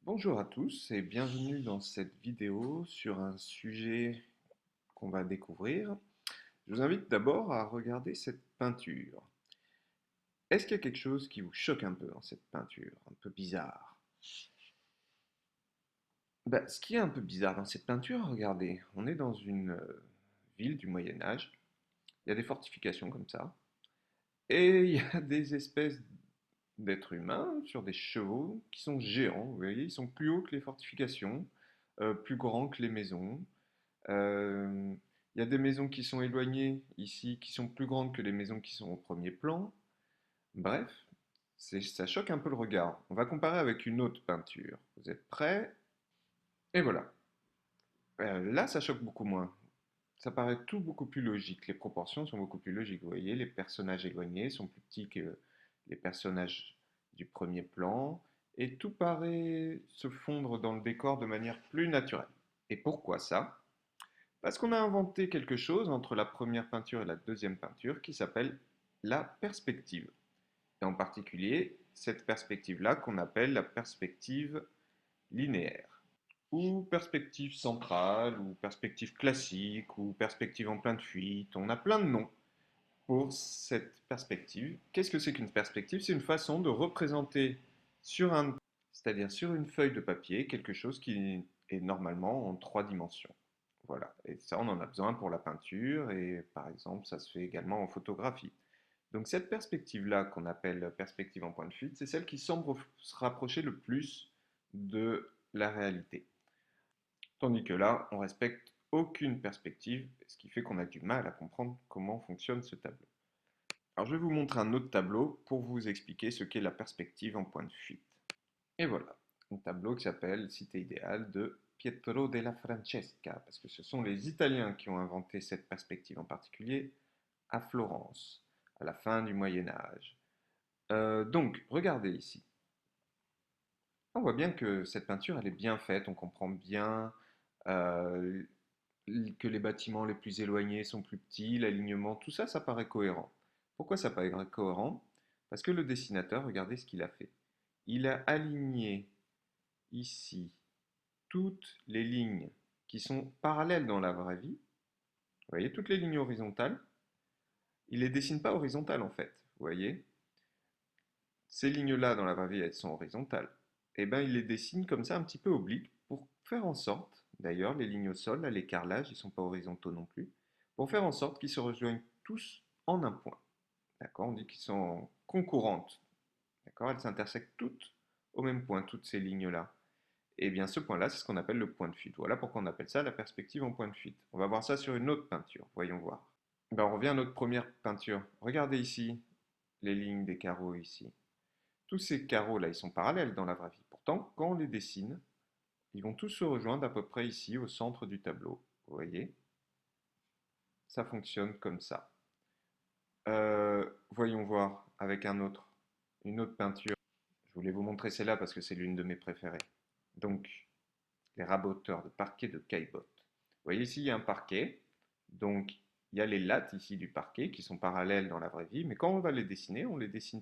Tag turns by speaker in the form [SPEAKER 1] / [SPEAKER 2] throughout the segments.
[SPEAKER 1] Bonjour à tous et bienvenue dans cette vidéo sur un sujet qu'on va découvrir. Je vous invite d'abord à regarder cette peinture. Est-ce qu'il y a quelque chose qui vous choque un peu dans cette peinture, un peu bizarre? Ce qui est un peu bizarre dans cette peinture, regardez, on est dans une ville du Moyen Âge, il y a des fortifications comme ça, et il y a des espèces d'êtres humains sur des chevaux qui sont géants, vous voyez, ils sont plus hauts que les fortifications, plus grands que les maisons. Euh, Il y a des maisons qui sont éloignées ici, qui sont plus grandes que les maisons qui sont au premier plan. Bref, ça choque un peu le regard. On va comparer avec une autre peinture. Vous êtes prêts? Et voilà. Là, ça choque beaucoup moins. Ça paraît tout beaucoup plus logique. Les proportions sont beaucoup plus logiques. Vous voyez, les personnages éloignés sont plus petits que les personnages du premier plan. Et tout paraît se fondre dans le décor de manière plus naturelle. Et pourquoi ça? Parce qu'on a inventé quelque chose entre la première peinture et la deuxième peinture qui s'appelle la perspective. Et en particulier, cette perspective-là qu'on appelle la perspective linéaire, ou perspective centrale, ou perspective classique, ou perspective en pleine fuite. On a plein de noms pour cette perspective. Qu'est-ce que c'est qu'une perspective? C'est une façon de représenter sur c'est-à-dire sur une feuille de papier, quelque chose qui est normalement en trois dimensions. Voilà, et ça on en a besoin pour la peinture et par exemple ça se fait également en photographie. Donc cette perspective-là qu'on appelle perspective en point de fuite, c'est celle qui semble se rapprocher le plus de la réalité. Tandis que là, on respecte aucune perspective, ce qui fait qu'on a du mal à comprendre comment fonctionne ce tableau. Alors je vais vous montrer un autre tableau pour vous expliquer ce qu'est la perspective en point de fuite. Et voilà, un tableau qui s'appelle Cité idéale de Pietro della Francesca, parce que ce sont les Italiens qui ont inventé cette perspective en particulier à Florence, à la fin du Moyen Âge. Donc, regardez ici. On voit bien que cette peinture, elle est bien faite, on comprend bien euh, que les bâtiments les plus éloignés sont plus petits, l'alignement, tout ça, ça paraît cohérent. Pourquoi ça paraît cohérent? Parce que le dessinateur, regardez ce qu'il a fait. Il a aligné ici toutes les lignes qui sont parallèles dans la vraie vie. Vous voyez, toutes les lignes horizontales, il ne les dessine pas horizontales en fait. Vous voyez, ces lignes-là dans la vraie vie, elles sont horizontales. Et bien, il les dessine comme ça un petit peu obliques pour faire en sorte, d'ailleurs, les lignes au sol, là, les carrelages, ils ne sont pas horizontaux non plus, pour faire en sorte qu'ils se rejoignent tous en un point. D'accord? On dit qu'ils sont concurrentes. D'accord? Elles s'intersectent toutes au même point, toutes ces lignes-là. Et bien ce point-là, c'est ce qu'on appelle le point de fuite. Voilà pourquoi on appelle ça la perspective en point de fuite. On va voir ça sur une autre peinture, voyons voir. Ben, on revient à notre première peinture. Regardez ici, les lignes des carreaux ici. Tous ces carreaux-là, ils sont parallèles dans la vraie vie. Pourtant, quand on les dessine, ils vont tous se rejoindre à peu près ici, au centre du tableau. Vous voyez? Ça fonctionne comme ça. Voyons voir avec une autre peinture. Je voulais vous montrer celle-là parce que c'est l'une de mes préférées. Donc, les raboteurs de parquet de Caillebotte. Vous voyez ici, il y a un parquet. Donc, il y a les lattes ici du parquet qui sont parallèles dans la vraie vie. Mais quand on va les dessiner, on ne les dessine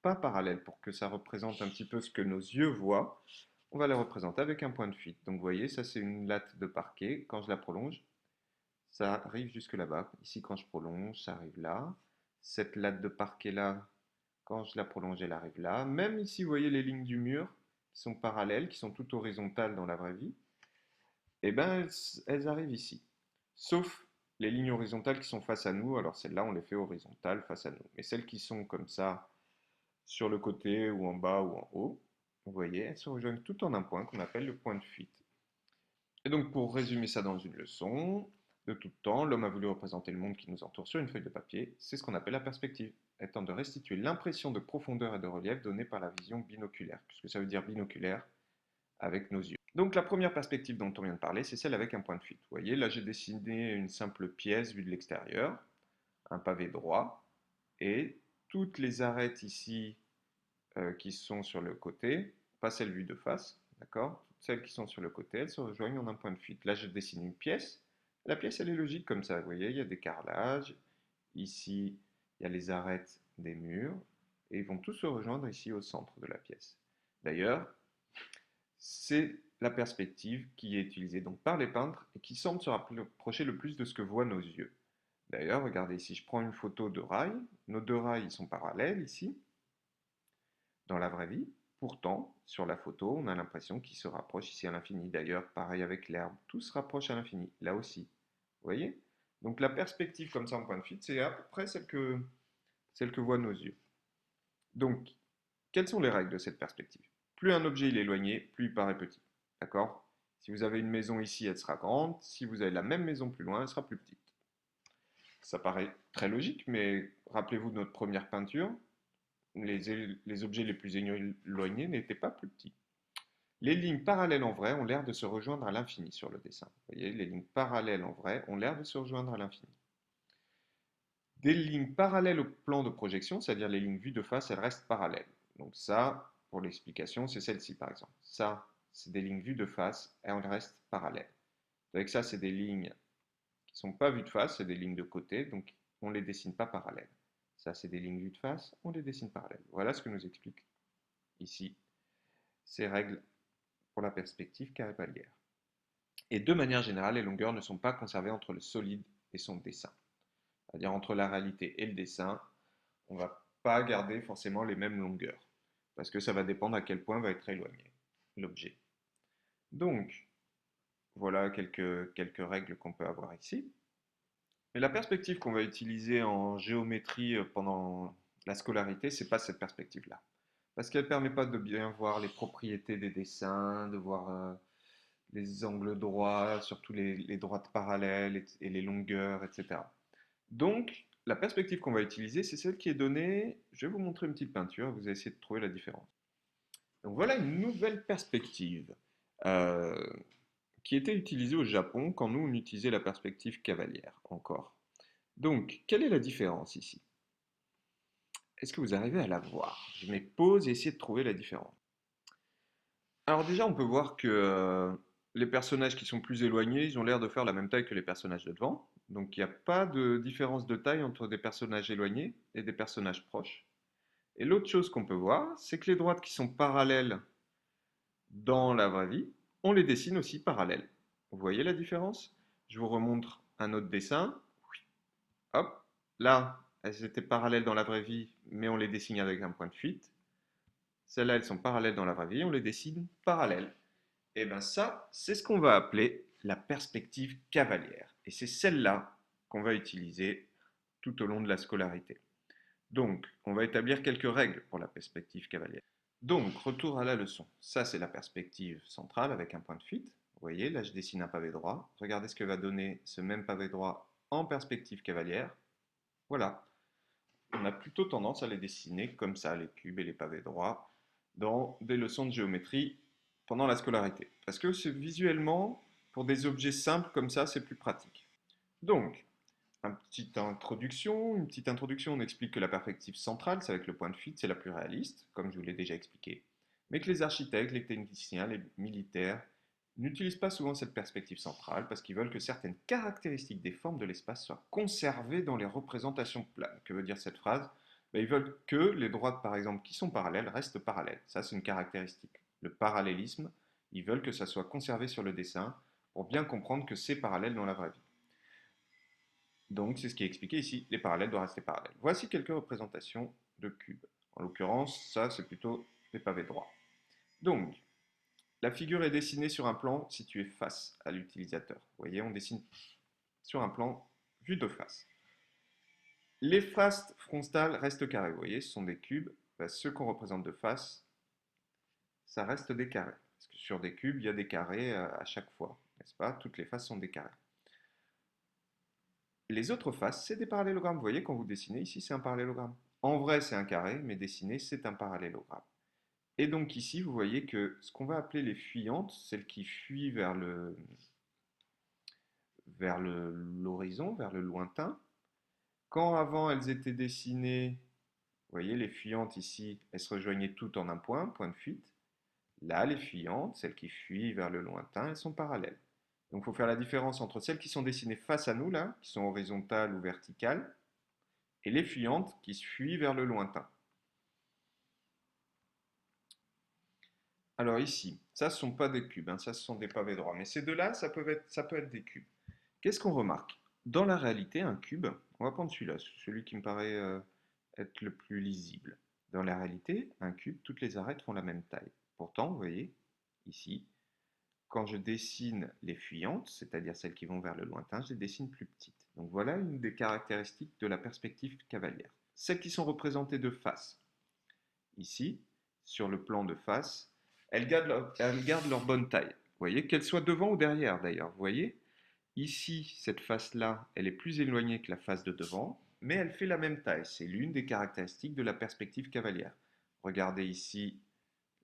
[SPEAKER 1] pas parallèles pour que ça représente un petit peu ce que nos yeux voient. On va les représenter avec un point de fuite. Donc, vous voyez, ça c'est une latte de parquet. Quand je la prolonge, ça arrive jusque là-bas. Ici, quand je prolonge, ça arrive là. Cette latte de parquet-là, quand je la prolonge, elle arrive là. Même ici, vous voyez les lignes du mur qui sont parallèles, qui sont toutes horizontales dans la vraie vie. Eh bien, elles arrivent ici. Sauf les lignes horizontales qui sont face à nous. Alors celles-là, on les fait horizontales face à nous. Mais celles qui sont comme ça, sur le côté ou en bas ou en haut, vous voyez, elles se rejoignent toutes en un point qu'on appelle le point de fuite. Et donc pour résumer ça dans une leçon, de tout temps, l'homme a voulu représenter le monde qui nous entoure sur une feuille de papier. C'est ce qu'on appelle la perspective, étant de restituer l'impression de profondeur et de relief donnée par la vision binoculaire. Puisque ça veut dire binoculaire avec nos yeux. Donc la première perspective dont on vient de parler, c'est celle avec un point de fuite. Vous voyez, là j'ai dessiné une simple pièce vue de l'extérieur, un pavé droit, et toutes les arêtes ici qui sont sur le côté, pas celles vues de face, d'accord? Toutes celles qui sont sur le côté, elles se rejoignent en un point de fuite. Là je dessine une pièce, la pièce elle est logique comme ça, vous voyez, il y a des carrelages, ici il y a les arêtes des murs, et ils vont tous se rejoindre ici au centre de la pièce. D'ailleurs, c'est la perspective qui est utilisée donc par les peintres et qui semble se rapprocher le plus de ce que voient nos yeux. D'ailleurs, regardez, si je prends une photo de rails, nos deux rails ils sont parallèles ici, dans la vraie vie. Pourtant, sur la photo, on a l'impression qu'ils se rapprochent ici à l'infini. D'ailleurs, pareil avec l'herbe, tout se rapproche à l'infini, là aussi. Vous voyez? Donc la perspective comme ça en point de fuite, c'est à peu près celle que voient nos yeux. Donc, quelles sont les règles de cette perspective? Plus un objet il est éloigné, plus il paraît petit. D'accord? Si vous avez une maison ici, elle sera grande. Si vous avez la même maison plus loin, elle sera plus petite. Ça paraît très logique, mais rappelez-vous de notre première peinture. Les objets les plus éloignés n'étaient pas plus petits. Les lignes parallèles en vrai ont l'air de se rejoindre à l'infini sur le dessin. Vous voyez, les lignes parallèles en vrai ont l'air de se rejoindre à l'infini. Des lignes parallèles au plan de projection, c'est-à-dire les lignes vues de face, elles restent parallèles. Donc ça, pour l'explication, c'est celle-ci par exemple. Ça, c'est des lignes vues de face, elles restent parallèles. Avec ça, c'est des lignes qui ne sont pas vues de face, c'est des lignes de côté, donc on ne les dessine pas parallèles. Ça, c'est des lignes vues de face, on les dessine parallèles. Voilà ce que nous explique ici ces règles pour la perspective cavalière. Et de manière générale, les longueurs ne sont pas conservées entre le solide et son dessin. C'est-à-dire entre la réalité et le dessin, on ne va pas garder forcément les mêmes longueurs, parce que ça va dépendre à quel point va être éloigné l'objet. Donc, voilà quelques règles qu'on peut avoir ici. Mais la perspective qu'on va utiliser en géométrie pendant la scolarité, c'est pas cette perspective-là. Parce qu'elle ne permet pas de bien voir les propriétés des dessins, de voir les angles droits, surtout les droites parallèles et les longueurs, etc. Donc, la perspective qu'on va utiliser, c'est celle qui est donnée. Je vais vous montrer une petite peinture, vous allez essayer de trouver la différence. Donc voilà une nouvelle perspective euh, qui était utilisée au Japon quand nous on utilisait la perspective cavalière encore. Donc, quelle est la différence ici? Est-ce que vous arrivez à la voir? Je mets pause et essayer de trouver la différence. Alors déjà, on peut voir que les personnages qui sont plus éloignés, ils ont l'air de faire la même taille que les personnages de devant. Donc il n'y a pas de différence de taille entre des personnages éloignés et des personnages proches. Et l'autre chose qu'on peut voir, c'est que les droites qui sont parallèles dans la vraie vie, on les dessine aussi parallèles. Vous voyez la différence? Je vous remontre un autre dessin. Hop, là, elles étaient parallèles dans la vraie vie, mais on les dessine avec un point de fuite. Celles-là, elles sont parallèles dans la vraie vie, on les dessine parallèles. Et bien ça, c'est ce qu'on va appeler la perspective cavalière. Et c'est celle-là qu'on va utiliser tout au long de la scolarité. Donc, on va établir quelques règles pour la perspective cavalière. Donc, retour à la leçon. Ça, c'est la perspective centrale avec un point de fuite. Vous voyez, là, je dessine un pavé droit. Regardez ce que va donner ce même pavé droit en perspective cavalière. Voilà. On a plutôt tendance à les dessiner comme ça, les cubes et les pavés droits, dans des leçons de géométrie pendant la scolarité. Parce que visuellement, pour des objets simples comme ça, c'est plus pratique. Donc, une petite introduction, on explique que la perspective centrale, c'est avec le point de fuite, c'est la plus réaliste, comme je vous l'ai déjà expliqué, mais que les architectes, les techniciens, les militaires n'utilisent pas souvent cette perspective centrale parce qu'ils veulent que certaines caractéristiques des formes de l'espace soient conservées dans les représentations planes. Que veut dire cette phrase? Ils veulent que les droites, par exemple, qui sont parallèles, restent parallèles. Ça, c'est une caractéristique. Le parallélisme, ils veulent que ça soit conservé sur le dessin pour bien comprendre que c'est parallèle dans la vraie vie. Donc, c'est ce qui est expliqué ici, les parallèles doivent rester parallèles. Voici quelques représentations de cubes. En l'occurrence, ça, c'est plutôt des pavés droits. Donc, la figure est dessinée sur un plan situé face à l'utilisateur. Vous voyez, on dessine sur un plan vu de face. Les faces frontales restent carrées. Vous voyez, ce sont des cubes. Ceux qu'on représente de face, ça reste des carrés. Parce que sur des cubes, il y a des carrés à chaque fois. N'est-ce pas? Toutes les faces sont des carrés. Les autres faces, c'est des parallélogrammes. Vous voyez, quand vous dessinez, ici, c'est un parallélogramme. En vrai, c'est un carré, mais dessiné, c'est un parallélogramme. Et donc ici, vous voyez que ce qu'on va appeler les fuyantes, celles qui fuient vers l'horizon, vers le lointain, quand avant elles étaient dessinées, vous voyez, les fuyantes ici, elles se rejoignaient toutes en un point, point de fuite. Là, les fuyantes, celles qui fuient vers le lointain, elles sont parallèles. Donc il faut faire la différence entre celles qui sont dessinées face à nous, là, qui sont horizontales ou verticales, et les fuyantes qui fuient vers le lointain. Alors ici, ça ce ne sont pas des cubes, hein, ça ce sont des pavés droits. Mais ces deux-là, ça peut être des cubes. Qu'est-ce qu'on remarque? Dans la réalité, un cube, on va prendre celui-là, celui qui me paraît être le plus lisible. Dans la réalité, un cube, toutes les arêtes font la même taille. Pourtant, vous voyez, ici, quand je dessine les fuyantes, c'est-à-dire celles qui vont vers le lointain, je les dessine plus petites. Donc voilà une des caractéristiques de la perspective cavalière. Celles qui sont représentées de face, ici, sur le plan de face, elles gardent leur bonne taille. Vous voyez, qu'elles soient devant ou derrière d'ailleurs. Vous voyez, ici, cette face-là, elle est plus éloignée que la face de devant, mais elle fait la même taille. C'est l'une des caractéristiques de la perspective cavalière. Regardez ici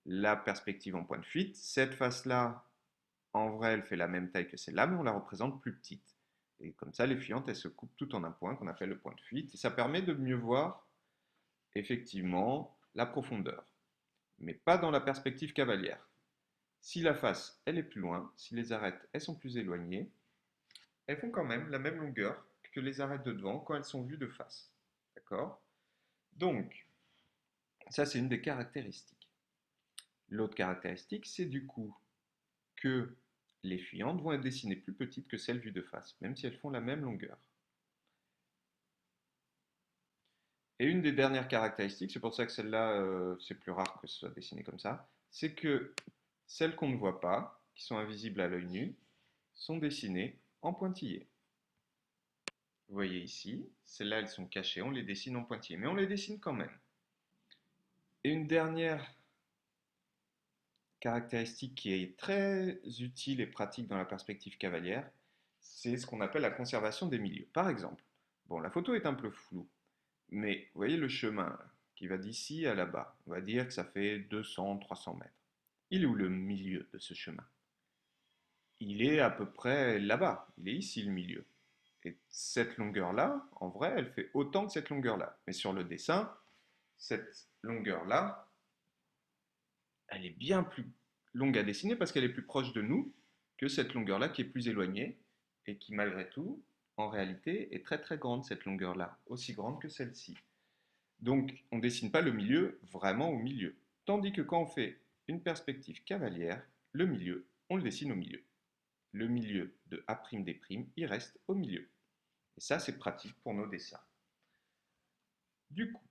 [SPEAKER 1] la perspective en point de fuite. Cette face-là, en vrai, elle fait la même taille que celle-là, mais on la représente plus petite. Et comme ça, les fuyantes, elles se coupent toutes en un point qu'on appelle le point de fuite. Et ça permet de mieux voir, effectivement, la profondeur. Mais pas dans la perspective cavalière. Si la face, elle est plus loin, si les arêtes, elles sont plus éloignées, elles font quand même la même longueur que les arêtes de devant quand elles sont vues de face. D'accord? Donc, ça, c'est une des caractéristiques. L'autre caractéristique, c'est du coup que les fuyantes vont être dessinées plus petites que celles vues de face, même si elles font la même longueur. Et une des dernières caractéristiques, c'est pour ça que celle-là, c'est plus rare que ce soit dessiné comme ça, c'est que celles qu'on ne voit pas, qui sont invisibles à l'œil nu, sont dessinées en pointillés. Vous voyez ici, celles-là, elles sont cachées, on les dessine en pointillés, mais on les dessine quand même. Et une dernière caractéristique qui est très utile et pratique dans la perspective cavalière, c'est ce qu'on appelle la conservation des milieux. Par exemple, bon, la photo est un peu floue, mais vous voyez le chemin qui va d'ici à là-bas, on va dire que ça fait 200, 300 mètres. Il est où le milieu de ce chemin? Il est à peu près là-bas, il est ici le milieu. Et cette longueur-là, en vrai, elle fait autant que cette longueur-là. Mais sur le dessin, cette longueur-là, elle est bien plus longue à dessiner parce qu'elle est plus proche de nous que cette longueur-là qui est plus éloignée et qui, malgré tout, en réalité, est très très grande, cette longueur-là, aussi grande que celle-ci. Donc, on ne dessine pas le milieu vraiment au milieu. Tandis que quand on fait une perspective cavalière, le milieu, on le dessine au milieu. Le milieu de A'D', il reste au milieu. Et ça, c'est pratique pour nos dessins. Du coup,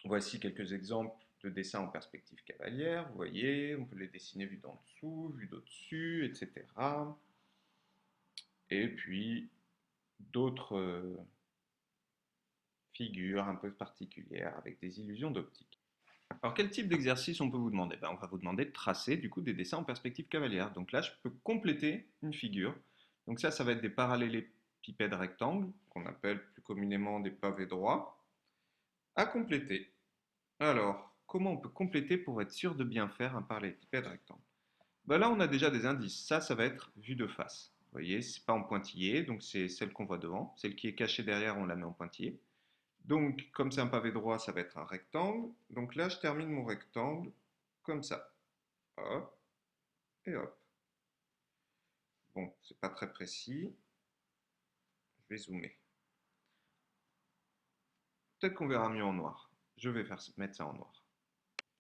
[SPEAKER 1] voici quelques exemples de dessins en perspective cavalière. Vous voyez, on peut les dessiner vus d'en dessous, vus d'au-dessus, etc. Et puis, d'autres figures un peu particulières avec des illusions d'optique. Alors, quel type d'exercice on peut vous demander? On va vous demander de tracer du coup des dessins en perspective cavalière. Donc là, je peux compléter une figure. Donc ça va être des parallélépipèdes rectangles, qu'on appelle plus communément des pavés droits, à compléter. Alors, comment on peut compléter pour être sûr de bien faire un parallélépipède rectangle? Là, on a déjà des indices. Ça va être vue de face. Vous voyez, c'est pas en pointillé, donc c'est celle qu'on voit devant. Celle qui est cachée derrière, on la met en pointillé. Donc, comme c'est un pavé droit, ça va être un rectangle. Donc là, je termine mon rectangle comme ça. Hop, et hop. Bon, c'est pas très précis. Je vais zoomer. Peut-être qu'on verra mieux en noir. Je vais mettre ça en noir.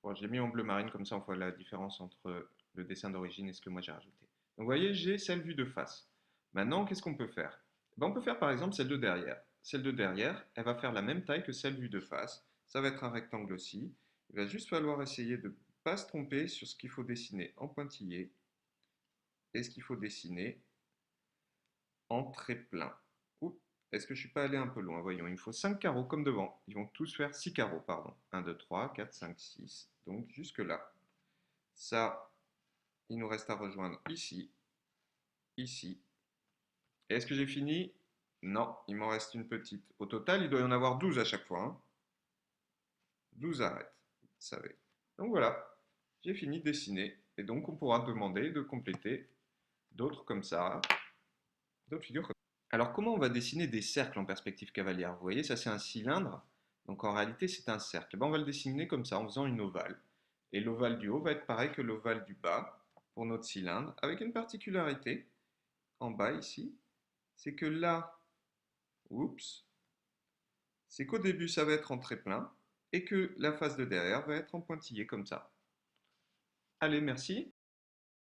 [SPEAKER 1] Bon, je l'ai mis en bleu marine, comme ça on voit la différence entre le dessin d'origine et ce que moi j'ai rajouté. Donc vous voyez, j'ai celle vue de face. Maintenant, qu'est-ce qu'on peut faire? On peut faire par exemple celle de derrière. Celle de derrière, elle va faire la même taille que celle vue de face. Ça va être un rectangle aussi. Il va juste falloir essayer de ne pas se tromper sur ce qu'il faut dessiner en pointillé et ce qu'il faut dessiner en trait plein. Oups, est-ce que je ne suis pas allé un peu loin? Voyons, il me faut 5 carreaux comme devant. Ils vont tous faire 6 carreaux, pardon. 1, 2, 3, 4, 5, 6. Donc jusque là. Ça, il nous reste à rejoindre ici, ici. Et est-ce que j'ai fini? Non, il m'en reste une petite. Au total, il doit y en avoir 12 à chaque fois, hein. 12 arêtes, vous savez. Donc voilà, j'ai fini de dessiner. Et donc on pourra demander de compléter d'autres comme ça, d'autres figures comme ça. Alors comment on va dessiner des cercles en perspective cavalière? Vous voyez, ça c'est un cylindre. Donc en réalité c'est un cercle. On va le dessiner comme ça en faisant une ovale. Et l'ovale du haut va être pareil que l'ovale du bas pour notre cylindre, avec une particularité en bas ici, c'est que là, oups, c'est qu'au début ça va être en trait plein et que la face de derrière va être en pointillé comme ça. Allez, merci.